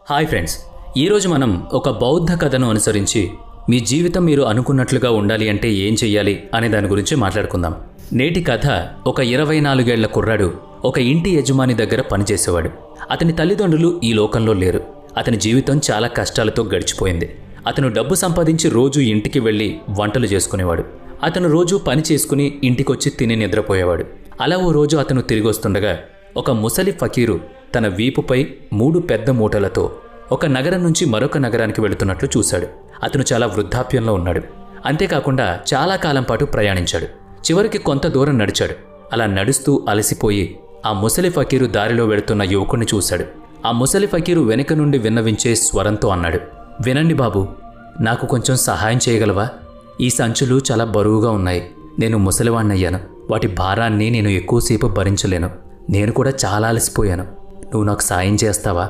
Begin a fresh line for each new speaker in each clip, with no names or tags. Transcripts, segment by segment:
Hi friends, ఈరోజు మనం ఒక బౌద్ధ కథను అనుసరించి మీ జీవితం మీరు అనుకున్నట్లుగా ఉండాలి అంటే ఏం చెయ్యాలి అనే దాని గురించి మాట్లాడుకుందాం. నేటి కథ ఒక 24 ఏళ్ల కుర్రాడు ఒక ఇంటి యజమాని దగ్గర పనిచేసేవాడు. అతని తల్లిదండ్రులు ఈ లోకంలో లేరు. అతని జీవితం చాలా కష్టాలతో గడిచిపోయింది. అతను డబ్బు సంపాదించి రోజు ఇంటికి వెళ్లి వంటలు చేసుకునేవాడు. అతను రోజు పని చేసుకుని ఇంటికొచ్చి తిని నిద్రపోయేవాడు. అలా ఓ రోజు అతను తిరిగి వస్తుండగా ఒక ముసలి ఫకీరు తన వీపుపై 3 పెద్ద మూటలతో ఒక నగరం నుంచి మరొక నగరానికి వెళుతున్నట్లు చూశాడు. అతను చాలా వృద్ధాప్యంలో ఉన్నాడు. అంతేకాకుండా చాలా కాలం పాటు ప్రయాణించాడు. చివరికి కొంత దూరం నడిచాడు. అలా నడుస్తూ అలసిపోయి ఆ ముసలి ఫకీరు దారిలో వెళుతున్న యువకుణ్ణి చూశాడు. ఆ ముసలి ఫకీరు వెనుక నుండి విన్నవించే స్వరంతో అన్నాడు, "వినండి బాబు, నాకు కొంచెం సహాయం చేయగలవా? ఈ సంచులు చాలా బరువుగా ఉన్నాయి. నేను ముసలివాణ్ణయ్యాను. వాటి భారాన్ని నేను ఎక్కువసేపు భరించలేను. నేను కూడా చాలా అలసిపోయాను. నువ్వు నాకు సాయం చేస్తావా?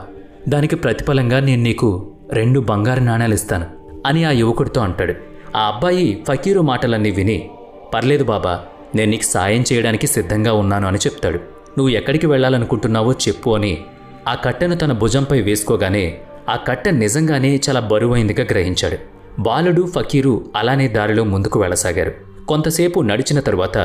దానికి ప్రతిఫలంగా నేను నీకు 2 బంగారు నాణేలు ఇస్తాను" అని ఆ యువకుడితో అంటాడు. ఆ అబ్బాయి ఫకీరు మాటలన్నీ విని, "పర్లేదు బాబా, నేను నీకు సాయం చేయడానికి సిద్ధంగా ఉన్నాను" అని చెప్తాడు. "నువ్వు ఎక్కడికి వెళ్ళాలనుకుంటున్నావో చెప్పు" అని ఆ కట్టెను తన భుజంపై వేసుకోగానే ఆ కట్టె నిజంగానే చాలా బరువైందిగా గ్రహించాడు. బాలుడు ఫకీరు అలానే దారిలో ముందుకు వెళ్ళసాగారు. కొంతసేపు నడిచిన తరువాత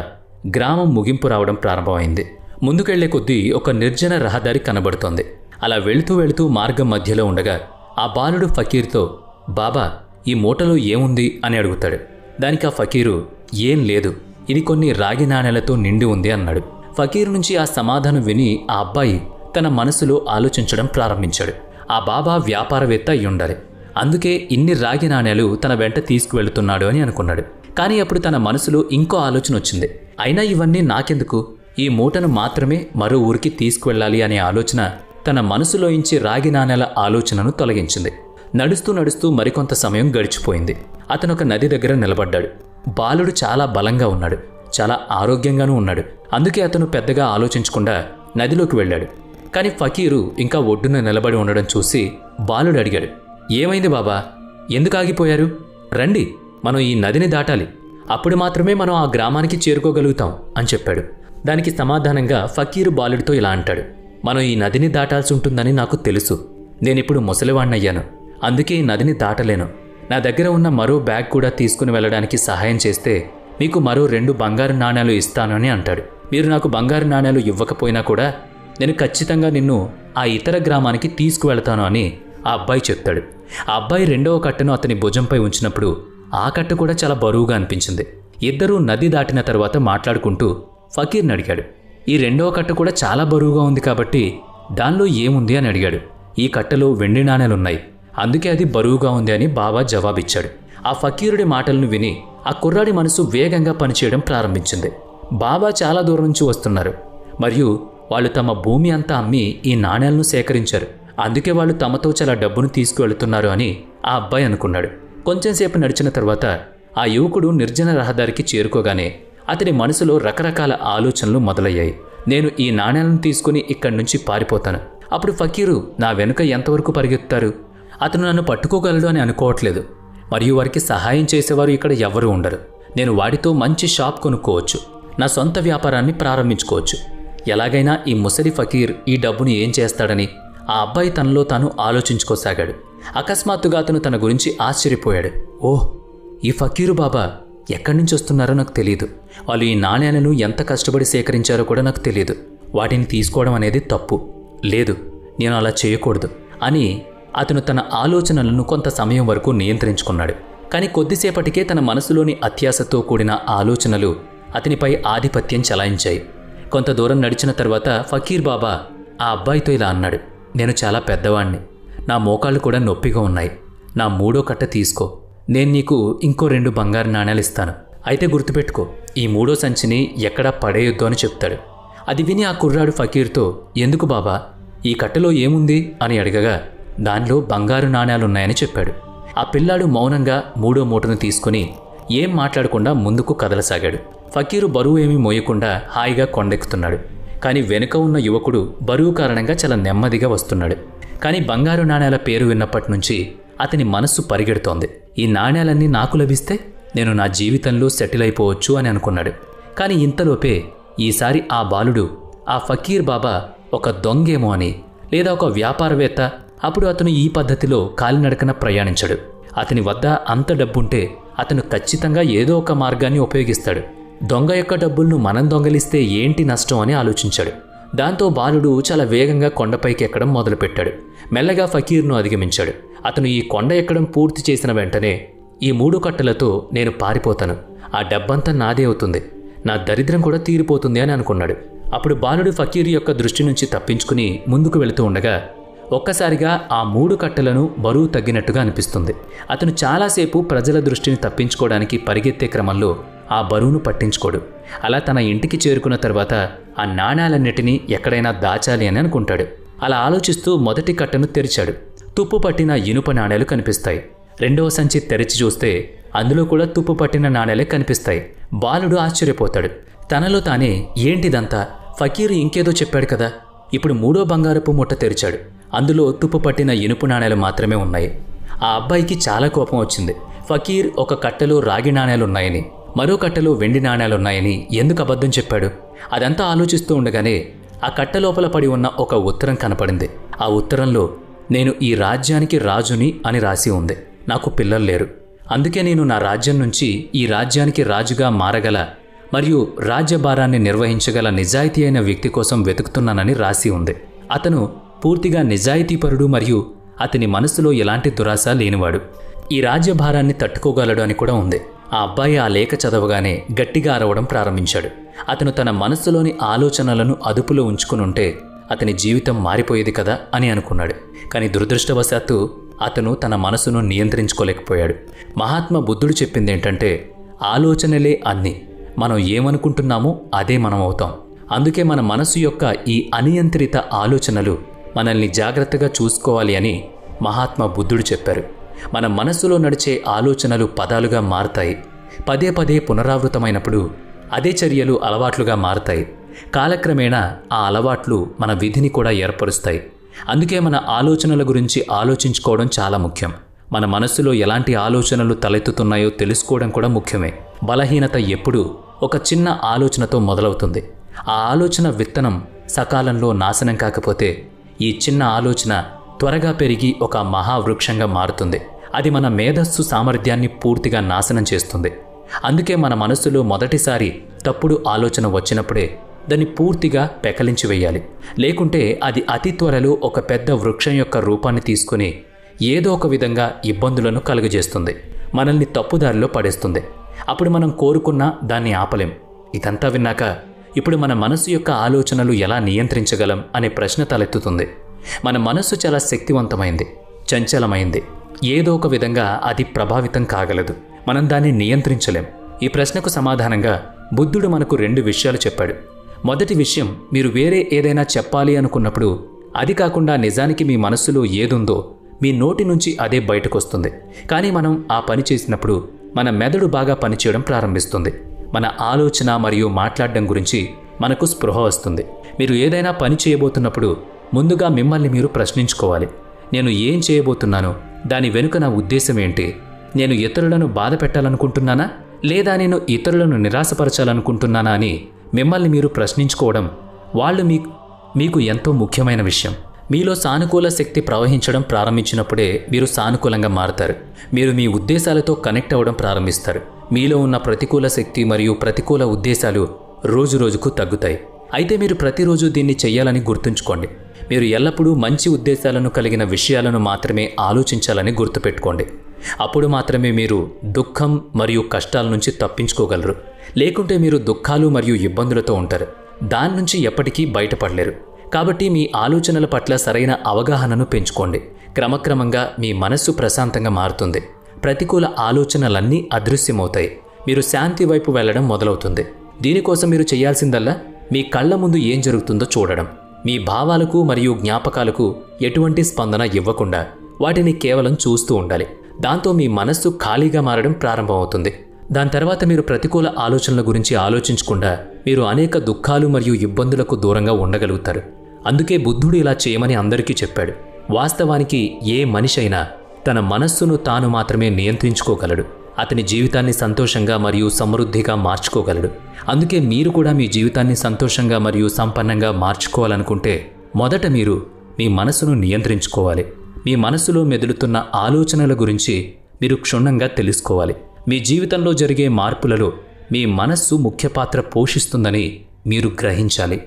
గ్రామం ముగింపు రావడం ప్రారంభమైంది. ముందుకెళ్లే కొద్దీ ఒక నిర్జన రహదారి కనబడుతోంది. అలా వెళుతూ వెళుతూ మార్గం మధ్యలో ఉండగా ఆ బాలుడు ఫకీర్తో, "బాబా, ఈ మూటలో ఏముంది" అని అడుగుతాడు. దానికి ఆ ఫకీరు, "ఏం లేదు, ఇది కొన్ని రాగి నాణేలతో నిండి ఉంది" అన్నాడు. ఫకీరు నుంచి ఆ సమాధానం విని ఆ అబ్బాయి తన మనసులో ఆలోచించడం ప్రారంభించాడు. ఆ బాబా వ్యాపారవేత్త అయ్యుండాలి, అందుకే ఇన్ని రాగి నాణేలు తన వెంట తీసుకువెళుతున్నాడు అని అనుకున్నాడు. కానీ అప్పుడు తన మనసులో ఇంకో ఆలోచన వచ్చింది. అయినా ఇవన్నీ నాకెందుకు? ఈ మూటను మాత్రమే మరో ఊరికి తీసుకువెళ్ళాలి అనే ఆలోచన తన మనసులోంచి రాగి నాణేల ఆలోచనను తొలగించింది. నడుస్తూ నడుస్తూ మరికొంత సమయం గడిచిపోయింది. అతను ఒక నది దగ్గర నిలబడ్డాడు. బాలుడు చాలా బలంగా ఉన్నాడు, చాలా ఆరోగ్యంగానూ ఉన్నాడు. అందుకే అతను పెద్దగా ఆలోచించకుండా నదిలోకి వెళ్ళాడు. కానీ ఫకీరు ఇంకా ఒడ్డున నిలబడి ఉండడం చూసి బాలుడు అడిగాడు, "ఏమైంది బాబా? ఎందుకు ఆగిపోయారు? రండి, మనం ఈ నదిని దాటాలి. అప్పుడు మాత్రమే మనం ఆ గ్రామానికి చేరుకోగలుగుతాం" అని చెప్పాడు. దానికి సమాధానంగా ఫకీరు బాలుడితో ఇలా అంటాడు, "మనం ఈ నదిని దాటాల్సి ఉంటుందని నాకు తెలుసు. నేనిప్పుడు ముసలివాణ్ణయ్యాను, అందుకే ఈ నదిని దాటలేను. నా దగ్గర ఉన్న మరో బ్యాగ్ కూడా తీసుకుని వెళ్ళడానికి సహాయం చేస్తే మీకు మరో 2 బంగారు నాణేలు ఇస్తాను" అని అంటాడు. "మీరు నాకు బంగారు నాణేలు ఇవ్వకపోయినా కూడా నేను ఖచ్చితంగా నిన్ను ఆ ఇతర గ్రామానికి తీసుకువెళతాను" అని ఆ అబ్బాయి చెప్తాడు. ఆ అబ్బాయి 2వ కట్టెను అతని భుజంపై ఉంచినప్పుడు ఆ కట్ట కూడా చాలా బరువుగా అనిపించింది. ఇద్దరూ నది దాటిన తర్వాత మాట్లాడుకుంటూ ఫకీర్ని అడిగాడు, "ఈ 2వ కట్ట కూడా చాలా బరువుగా ఉంది కాబట్టి దానిలో ఏముంది" అని అడిగాడు. "ఈ కట్టలో వెండి నాణేలున్నాయి, అందుకే అది బరువుగా ఉంది" అని బాబా జవాబిచ్చాడు. ఆ ఫకీరుడి మాటలను విని ఆ కుర్రాడి మనసు వేగంగా పనిచేయడం ప్రారంభించింది. బాబా చాలా దూరం నుంచి వస్తున్నారు మరియు వాళ్ళు తమ భూమి అంతా అమ్మి ఈ నాణేలను సేకరించారు. అందుకే వాళ్ళు తమతో చాలా డబ్బును తీసుకువెళుతున్నారు అని ఆ అబ్బాయి అనుకున్నాడు. కొంచెంసేపు నడిచిన తర్వాత ఆ యువకుడు నిర్జన రహదారికి చేరుకోగానే అతని మనసులో రకరకాల ఆలోచనలు మొదలయ్యాయి. "నేను ఈ నాణేలను తీసుకుని ఇక్కడి నుంచి పారిపోతాను. అప్పుడు ఫకీరు నా వెనుక ఎంతవరకు పరిగెత్తారు? అతను నన్ను పట్టుకోగలడు అని అనుకోవట్లేదు. మరియు వారికి సహాయం చేసేవారు ఇక్కడ ఎవ్వరూ ఉండరు. నేను వాడితో మంచి షాప్ కొనుక్కోవచ్చు, నా సొంత వ్యాపారాన్ని ప్రారంభించుకోవచ్చు. ఎలాగైనా ఈ ముసలి ఫకీర్ ఈ డబ్బుని ఏం చేస్తాడని" ఆ అబ్బాయి తనలో తాను ఆలోచించుకోసాగాడు. అకస్మాత్తుగా అతను తన గురించి ఆశ్చర్యపోయాడు. "ఓహ్, ఈ ఫకీరు బాబా ఎక్కడి నుంచి వస్తున్నారో నాకు తెలియదు. వాళ్ళు ఈ నాణేలను ఎంత కష్టపడి సేకరించారో కూడా నాకు తెలియదు. వాటిని తీసుకోవడం అనేది తప్పు. లేదు, నేను అలా చేయకూడదు" అని అతను తన ఆలోచనలను కొంత సమయం వరకు నియంత్రించుకున్నాడు. కానీ కొద్దిసేపటికే తన మనసులోని అత్యాశతో కూడిన ఆలోచనలు అతనిపై ఆధిపత్యం చెలాయించాయి. కొంత దూరం నడిచిన తర్వాత ఫకీర్ బాబా ఆ అబ్బాయితో ఇలా అన్నాడు, "నేను చాలా పెద్దవాణ్ణి, నా మోకాళ్ళు కూడా నొప్పిగా ఉన్నాయి. నా 3వ కట్ట తీసుకో, నేను నీకు ఇంకో 2 బంగారు నాణేలు ఇస్తాను. అయితే గుర్తుపెట్టుకో, ఈ 3వ సంచిని ఎక్కడా పడేయొద్దు" అని చెప్తాడు. అది విని ఆ కుర్రాడు ఫకీర్తో, "ఎందుకు బాబా, ఈ కట్టలో ఏముంది" అని అడగగా దానిలో బంగారు నాణేలున్నాయని చెప్పాడు. ఆ పిల్లాడు మౌనంగా 3వ మూటను తీసుకుని ఏం మాట్లాడకుండా ముందుకు కదలసాగాడు. ఫకీరు బరువు ఏమీ మోయకుండా హాయిగా కొండెక్కుతున్నాడు. కానీ వెనుక ఉన్న యువకుడు బరువు కారణంగా చాలా నెమ్మదిగా వస్తున్నాడు. కానీ బంగారు నాణేల పేరు విన్నప్పటి నుంచి అతని మనస్సు పరిగెడుతోంది. ఈ నాణేలన్నీ నాకు లభిస్తే నేను నా జీవితంలో సెటిల్ అయిపోవచ్చు అని అనుకున్నాడు. కానీ ఇంతలోపే ఈసారి ఆ బాలుడు ఆ ఫకీర్ బాబా ఒక దొంగేమో అని లేదా ఒక వ్యాపారవేత్త అప్పుడు అతను ఈ పద్ధతిలో కాలినడకన ప్రయాణించడు. అతని వద్ద అంత డబ్బుంటే అతను ఖచ్చితంగా ఏదో ఒక మార్గాన్ని ఉపయోగిస్తాడు. దొంగ యొక్క డబ్బులను మనం దొంగలిస్తే ఏంటి నష్టం అని ఆలోచించాడు. దాంతో బాలుడు చాలా వేగంగా కొండపైకి ఎక్కడం మొదలుపెట్టాడు. మెల్లగా ఫకీర్ను అధిగమించాడు. అతను ఈ కొండ ఎక్కడం పూర్తి చేసిన వెంటనే, ఈ 3 కట్టెలతో నేను పారిపోతాను, ఆ డబ్బంతా నాదే అవుతుంది, నా దరిద్రం కూడా తీరిపోతుంది అని అనుకున్నాడు. అప్పుడు బాలుడు ఫకీర్ యొక్క దృష్టి నుంచి తప్పించుకుని ముందుకు వెళుతూ ఉండగా ఒక్కసారిగా ఆ 3 కట్టెలను బరువు తగ్గినట్టుగా అనిపిస్తుంది. అతను చాలాసేపు ప్రజల దృష్టిని తప్పించుకోవడానికి పరిగెత్తే క్రమంలో ఆ బరువును పట్టించుకోడు. అలా తన ఇంటికి చేరుకున్న తర్వాత ఆ నాణాలన్నిటినీ ఎక్కడైనా దాచాలి అని అనుకుంటాడు. అలా ఆలోచిస్తూ మొదటి కట్టను తెరిచాడు. తుప్పు పట్టిన ఇనుప నాణేలు కనిపిస్తాయి. రెండవ సంచి తెరిచి చూస్తే అందులో కూడా తుప్పు పట్టిన నాణేలే కనిపిస్తాయి. బాలుడు ఆశ్చర్యపోతాడు. తనలో తానే, ఏంటిదంతా, ఫకీరు ఇంకేదో చెప్పాడు కదా. ఇప్పుడు 3వ బంగారపు మూట తెరిచాడు. అందులో తుప్పు పట్టిన ఇనుపు నాణేలు మాత్రమే ఉన్నాయి. ఆ అబ్బాయికి చాలా కోపం వచ్చింది. ఫకీర్ ఒక కట్టెలో రాగి నాణేలున్నాయని, మరో కట్టెలో వెండి నాణేలున్నాయని ఎందుకు అబద్ధం చెప్పాడు? అదంతా ఆలోచిస్తూ ఉండగానే ఆ కట్టె లోపల పడి ఉన్న ఒక ఉత్తరం కనపడింది. ఆ ఉత్తరంలో, నేను ఈ రాజ్యానికి రాజుని అని రాసి ఉంది. నాకు పిల్లలు లేరు, అందుకే నేను నా రాజ్యం నుంచి ఈ రాజ్యానికి రాజుగా మారగల మరియు రాజ్యభారాన్ని నిర్వహించగల నిజాయితీ అయిన వ్యక్తి కోసం వెతుకుతున్నానని రాసి ఉంది. అతను పూర్తిగా నిజాయితీపరుడు మరియు అతని మనసులో ఎలాంటి దురాశ లేనివాడు. ఈ రాజ్యభారాన్ని తట్టుకోగలడు అని కూడా ఉంది. ఆ అబ్బాయి ఆ లేఖ చదవగానే గట్టిగా అరవడం ప్రారంభించాడు. అతను తన మనస్సులోని ఆలోచనలను అదుపులో ఉంచుకునుంటే అతని జీవితం మారిపోయేది కదా అని అనుకున్నాడు. కానీ దురదృష్టవశాత్తు అతను తన మనసును నియంత్రించుకోలేకపోయాడు. మహాత్మా బుద్ధుడు చెప్పిందేంటంటే, ఆలోచనలే అన్నీ, మనం ఏమనుకుంటున్నామో అదే మనం అవుతాం. అందుకే మన మనసు యొక్క ఈ అనియంత్రిత ఆలోచనలు మనల్ని జాగ్రత్తగా చూసుకోవాలి అని మహాత్మా బుద్ధుడు చెప్పారు. మన మనస్సులో నడిచే ఆలోచనలు పదాలుగా మారతాయి. పదే పదే పునరావృతమైనప్పుడు అదే చర్యలు అలవాట్లుగా మారతాయి. కాలక్రమేణా ఆ అలవాట్లు మన విధిని కూడా ఏర్పరుస్తాయి. అందుకే మన ఆలోచనల గురించి ఆలోచించుకోవడం చాలా ముఖ్యం. మన మనస్సులో ఎలాంటి ఆలోచనలు తలెత్తుతున్నాయో తెలుసుకోవడం కూడా ముఖ్యమే. బలహీనత ఎప్పుడూ ఒక చిన్న ఆలోచనతో మొదలవుతుంది. ఆ ఆలోచన విత్తనం సకాలంలో నాశనం కాకపోతే ఈ చిన్న ఆలోచన త్వరగా పెరిగి ఒక మహావృక్షంగా మారుతుంది. అది మన మేధస్సు సామర్థ్యాన్ని పూర్తిగా నాశనం చేస్తుంది. అందుకే మన మనస్సులో మొదటిసారి తప్పుడు ఆలోచన వచ్చినప్పుడే దాన్ని పూర్తిగా పెకలించి వేయాలి. లేకుంటే అది అతి త్వరలో ఒక పెద్ద వృక్షం యొక్క రూపాన్ని తీసుకుని ఏదో ఒక విధంగా ఇబ్బందులను కలుగజేస్తుంది, మనల్ని తప్పుదారిలో పడేస్తుంది. అప్పుడు మనం కోరుకున్నా దాన్ని ఆపలేం. ఇదంతా విన్నాక ఇప్పుడు మన మనసు యొక్క ఆలోచనలు ఎలా నియంత్రించగలం అనే ప్రశ్న తలెత్తుతుంది. మన మనస్సు చాలా శక్తివంతమైంది, చంచలమైంది. ఏదో ఒక విధంగా అది ప్రభావితం కాగలదు. మనం దాన్ని నియంత్రించలేం. ఈ ప్రశ్నకు సమాధానంగా బుద్ధుడు మనకు 2 విషయాలు చెప్పాడు. మొదటి విషయం, మీరు వేరే ఏదైనా చెప్పాలి అనుకున్నప్పుడు అది కాకుండా నిజానికి మీ మనస్సులో ఏదుందో మీ నోటి నుంచి అదే బయటకొస్తుంది. కానీ మనం ఆ పని చేసినప్పుడు మన మెదడు బాగా పనిచేయడం ప్రారంభిస్తుంది. మన ఆలోచన మరియు మాట్లాడడం గురించి మనకు స్పృహ వస్తుంది. మీరు ఏదైనా పని చేయబోతున్నప్పుడు ముందుగా మిమ్మల్ని మీరు ప్రశ్నించుకోవాలి. నేను ఏం చేయబోతున్నాను? దాని వెనుక నా ఉద్దేశం ఏంటి? నేను ఇతరులను బాధ పెట్టాలనుకుంటున్నానా, లేదా నేను ఇతరులను నిరాశపరచాలనుకుంటున్నానా అని మిమ్మల్ని మీరు ప్రశ్నించుకోవడం వాళ్ళు మీకు ఎంతో ముఖ్యమైన విషయం. మీలో సానుకూల శక్తి ప్రవహించడం ప్రారంభించినప్పుడే మీరు సానుకూలంగా మారుతారు. మీరు మీ ఉద్దేశాలతో కనెక్ట్ అవ్వడం ప్రారంభిస్తారు. మీలో ఉన్న ప్రతికూల శక్తి మరియు ప్రతికూల ఉద్దేశాలు రోజురోజుకు తగ్గుతాయి. అయితే మీరు ప్రతిరోజు దీన్ని చెయ్యాలని గుర్తుంచుకోండి. మీరు ఎల్లప్పుడూ మంచి ఉద్దేశాలను కలిగిన విషయాలను మాత్రమే ఆలోచించాలని గుర్తుపెట్టుకోండి. అప్పుడు మాత్రమే మీరు దుఃఖం మరియు కష్టాల నుంచి తప్పించుకోగలరు. లేకుంటే మీరు దుఃఖాలు మరియు ఇబ్బందులతో ఉంటారు. దాని నుంచి ఎప్పటికీ బయటపడలేరు. కాబట్టి మీ ఆలోచనల పట్ల సరైన అవగాహనను పెంచుకోండి. క్రమక్రమంగా మీ మనస్సు ప్రశాంతంగా మారుతుంది. ప్రతికూల ఆలోచనలన్నీ అదృశ్యమవుతాయి. మీరు శాంతి వైపు వెళ్లడం మొదలవుతుంది. దీనికోసం మీరు చేయాల్సిందల్లా మీ కళ్ల ముందు ఏం జరుగుతుందో చూడడం. మీ భావాలకు మరియు జ్ఞాపకాలకు ఎటువంటి స్పందన ఇవ్వకుండా వాటిని కేవలం చూస్తూ ఉండాలి. దాంతో మీ మనస్సు ఖాళీగా మారడం ప్రారంభమవుతుంది. దాని తర్వాత మీరు ప్రతికూల ఆలోచనల గురించి ఆలోచించకుండా మీరు అనేక దుఃఖాలు మరియు ఇబ్బందులకు దూరంగా ఉండగలుగుతారు. అందుకే బుద్ధుడు ఇలా చేయమని అందరికీ చెప్పాడు. వాస్తవానికి ఏ మనిషి అయినా తన మనస్సును తాను మాత్రమే నియంత్రించుకోగలడు. అతని జీవితాన్ని సంతోషంగా మరియు సమృద్ధిగా మార్చుకోగలడు. అందుకే మీరు కూడా మీ జీవితాన్ని సంతోషంగా మరియు సంపన్నంగా మార్చుకోవాలనుకుంటే మొదట మీరు మీ మనసును నియంత్రించుకోవాలి. మీ మనసులో మెదులుతున్న ఆలోచనల గురించి మీరు క్షుణ్ణంగా తెలుసుకోవాలి. మీ జీవితంలో జరిగే మార్పులలో మీ మనస్సు ముఖ్య పాత్ర పోషిస్తుందని మీరు గ్రహించాలి.